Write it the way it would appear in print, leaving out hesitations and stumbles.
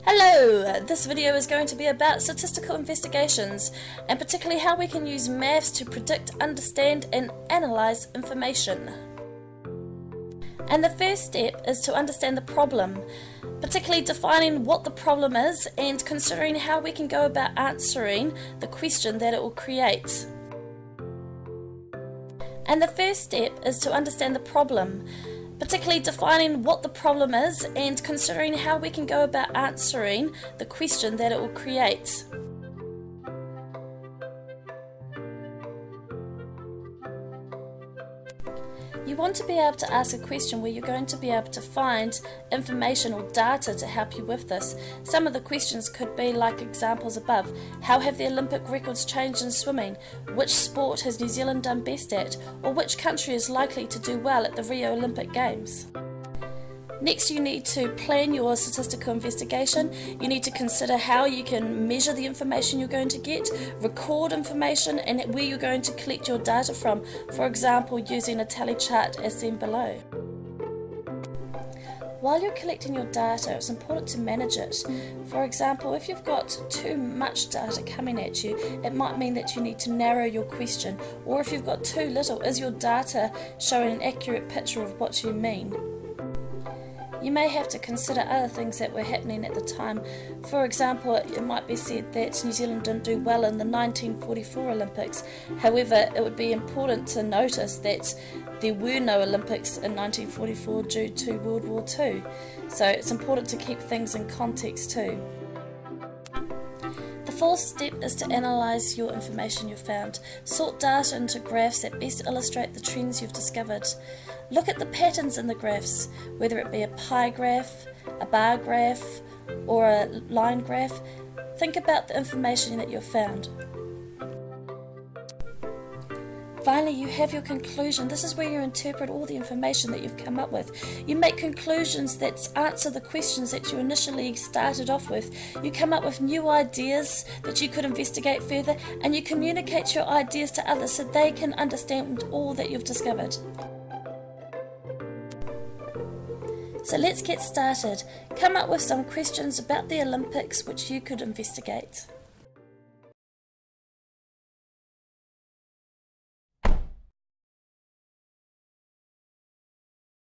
Hello! This video is going to be about statistical investigations, and particularly how we can use maths to predict, understand and analyse information. And the first step is to understand the problem, particularly defining what the problem is and considering how we can go about answering the question that it will create. And the first step is to understand the problem, particularly defining what the problem is and considering how we can go about answering the question that it will create. You want to be able to ask a question where you're going to be able to find information or data to help you with this. Some of the questions could be like examples above. How have the Olympic records changed in swimming? Which sport has New Zealand done best at? Or which country is likely to do well at the Rio Olympic Games? Next, you need to plan your statistical investigation. You need to consider how you can measure the information you're going to get, record information, and where you're going to collect your data from, for example using a tally chart as seen below. While you're collecting your data, it's important to manage it. For example, if you've got too much data coming at you, it might mean that you need to narrow your question, or if you've got too little, is your data showing an accurate picture of what you mean? You may have to consider other things that were happening at the time. For example, it might be said that New Zealand didn't do well in the 1944 Olympics. However, it would be important to notice that there were no Olympics in 1944 due to World War II. So it's important to keep things in context too. The fourth step is to analyse your information you've found. Sort data into graphs that best illustrate the trends you've discovered. Look at the patterns in the graphs, whether it be a pie graph, a bar graph, or a line graph. Think about the information that you've found. Finally, you have your conclusion. This is where you interpret all the information that you've come up with. You make conclusions that answer the questions that you initially started off with. You come up with new ideas that you could investigate further, and you communicate your ideas to others so they can understand all that you've discovered. So let's get started. Come up with some questions about the Olympics which you could investigate.